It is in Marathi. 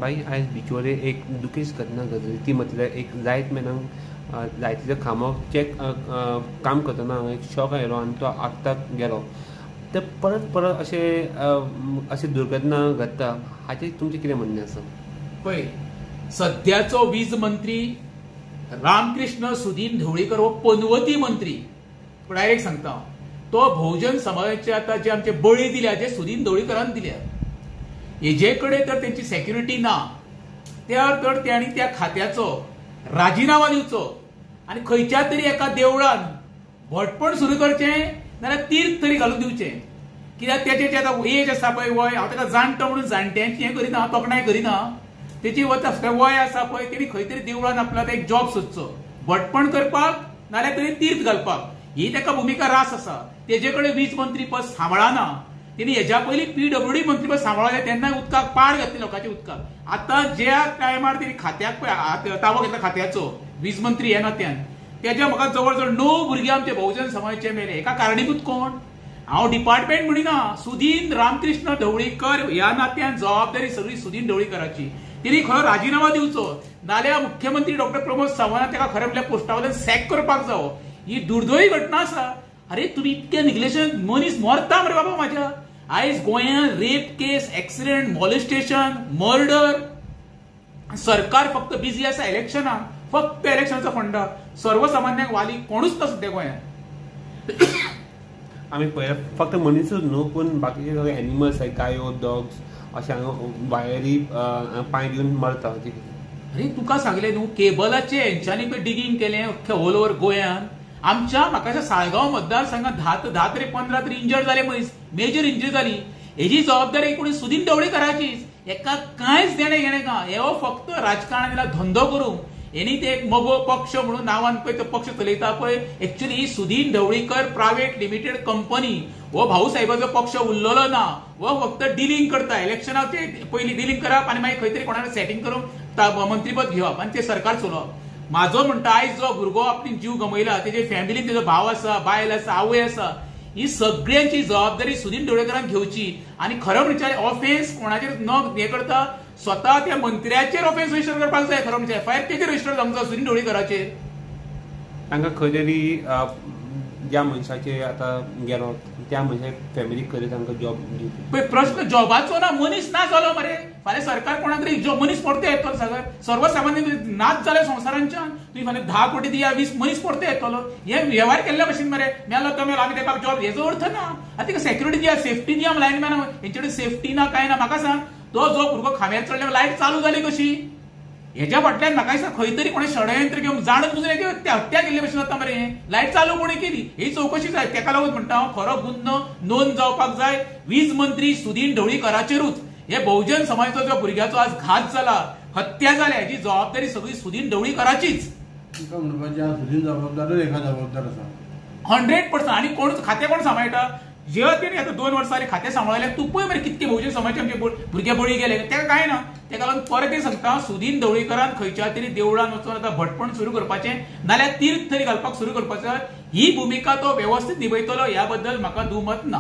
भाई आयज बिचोले एक दुखेज घटना घडली ती म्हटल्यार एक लायट मॅनाक लायटीच्या खांबाचे काम करतना हांगा एक शॉक आयलो आनी तो आगताक गेलो. तर परत परत अशे दुर्घटना घडटा हाचेर तुमचें कितें म्हणणें आसा? पळय, सध्याचो वीज मंत्री रामकृष्ण सुदीन ढवळीकर हो पनवती मंत्री. डायरेक्ट सांगता हांव, तो बहुजन समाजाचे आता जे आमचे बळी दिल्या जे सुदीन ढवळीकरान दिल्या, हेजे कडेन तर तेंची सेक्युरिटी ना, तर त्यांनी त्या खात्याचो राजिनामा दिवचो आनी खंयच्या तरी एका देवळान भटपण सुरू करचें नाल्यार तीर्थ तरी घालून दिवचें. कित्याक तेचे आतां एज आसा पळय, वय, हांव ताका जाणटो म्हणून जाणट्यांची हें करिना, तोखणाय करिना, तेची वय आसा पळय, तेणी खंय तरी देवळान आपल्याक एक जॉब सोदचो, भटपण करपाक नाल्यार तरी तीर्थ घालपाक, ही ताका भुमिका रास आसा. तेजे कडेन वीज मंत्री पद सांबाळना. तेणी हेज्या पयलीं PWD मंत्री पद सांबाळलें तेन्ना उदकाक पाड घातली लोकांच्या उदकाक. आतां ज्या टायमार तेणी खात्याक ताबो घेतला खात्याचो वीज मंत्री ह्या नात्यान, तेज्या म्हाका जवळ जवळ 9 भुरगे आमचे बहुजन समाजाचे मेले. हेका कारणीभूत कोण? हांव डिपार्टमेंट म्हणिना, सुदीन रामकृष्ण ढवळीकर ह्या नात्यान जबाबदारी सगळी सुदीन ढवळीकराची. तेणी खरो राजिनामा दिवचो नाल्यार मुख्यमंत्री डॉक्टर प्रमोद सावंतान तेका खरें आपल्या पोस्टा वयल्यान सॅक करपाक जावो. ही दुर्दैवी घटना आसा. अरे तुम्ही इतके निग्लेशन, मनीस मरता मरे बाबा म्हाज्या. आयज गोंयांत रेप केस, एक्सिडेंट, मॉलेस्टेशन, मर्डर, सरकार फक्त बिझी आसा इलेक्शनाक, फक्त इलेक्शनाचो फंडा. सर्वसामान्यांक वाली कोणूच ना सध्या गोंयांत. आमी पळयला फक्त मनीसूच न्हू पूण बाकीचे सगळे एनिमल्स लायक गायो, डॉग्स अशे हांगा वायरी पांय दिवन मरता. अरे तुका सांगले न्हू, केबलाचे हेंच्यांनी पळय डिगींग केलें अख्ख्या ऑल ओव्हर गोंयांत. आमच्या म्हाका साळगांव मतदारसंघात 10 तरी 15 तरी इंजर्ड जाले मनीस, मेजर इंजरी जाली. हेजी जबाबदारी कोणी सुदीन ढवळीकराचीच. हेका कांयच देणें घेणें ना. हे फक्त राजकारणाला धंदो करूंक हेणी ते एक मगो पक्ष म्हणून नांवान पळय तो पक्ष चलयता पळय. Actually Sudin Dhavalikar private limited company हो भाऊ साहेबाचो पक्ष उरलेलो ना. हो फक्त डिलिंग करता, इलेक्शनाचे पयलीं डिलिंग करप आनी मागीर खंय तरी कोणाला सेटिंग करून मंत्रीपद घेवप आनी ते सरकार चलोवप. माझो म्हणटा आयज जो भुरगो आपली जीव गमयला, तेजे फॅमिलीन तेजो भाव आसा, बायल आसा, आवय आसा, ही सगळ्यांची जबाबदारी सुदीन ढवळीकरान घेवची. आनी खरें म्हणजे ऑफेन्स कोणाचेर न हे करता, स्वता त्या मंत्र्याचेर ऑफेन्स रजिस्टर करपाक जाय. खरें म्हणजे FIR तेचेर रजिस्टर जावंक जाय सुदीन ढवळीकराचेर. तांकां खंय तरी ज्या मनशाचे आतां गेलो त्या मनशाचे फॅमिलीक खंय तांकां जॉब दिवची. प्रश्न जॉबाचो ना, मनीस ना जालो मरे. फाल्यां सरकार कोणाक तरी मनीस परते येतलो. सगळं सर्वसामान्य नाच जाले संवसारांच्यान. तुम्ही फाल्यां 10 कोटी दिया, 20 मनीस परते येतलो. हे व्यवहार केल्ल्या भशेन मरे, मेलो तो मेलो आमी तेका जॉब, हेजो अर्थ ना. आतां तिका सेक्युरिटी दिया, सेफ्टी दिया लायनमॅन. हेंचे कडेन सेफ्टी ना, काय ना. म्हाका सांग, तो जो भुरगो खांब्यार चडल्यावर लायट चालू जाली कशी? हेच्या फाटल्यान म्हाका दिसता खंय तरी कोणी षडयंत्र घेवन जाणून बुजून हत्या केल्ले भशेन जाता मरे. लायट चालू कोणी केली ही चौकशी जाय. तेका लागून म्हणटा हांव, खरो गुन्हो नोंद जावपाक जाय वीज मंत्री सुदीन ढवळीकराचेरूच. हे बहुजन समाजाचो जो भुरग्याचो आज घात जाला, हत्या जाल्या, हेची जबाबदारी सगळी सुदीन ढवळीकराचीच. सुदीन जबाबदार एका जबाबदार आसा 100%. आणि कोण खातें कोण सांबाळटा? जे तेणी आता 2 वर्सां जाली खातें सांबाळलें. तूं पळय मरे कितके बहुजन समाजाचे आमचे भुरगे बळी गेले. तेका काय ना. तेका लागून परत एक सांगता, सुदीन ढवळीकरान खंयच्या तरी देवळान वचून आतां भटपण सुरू करपाचें नाल्यार तीर्थ तरी घालपाक सुरू करपाचें. ही भुमिका तो व्यवस्थित निभयतलो ह्या बद्दल म्हाका दुमत ना.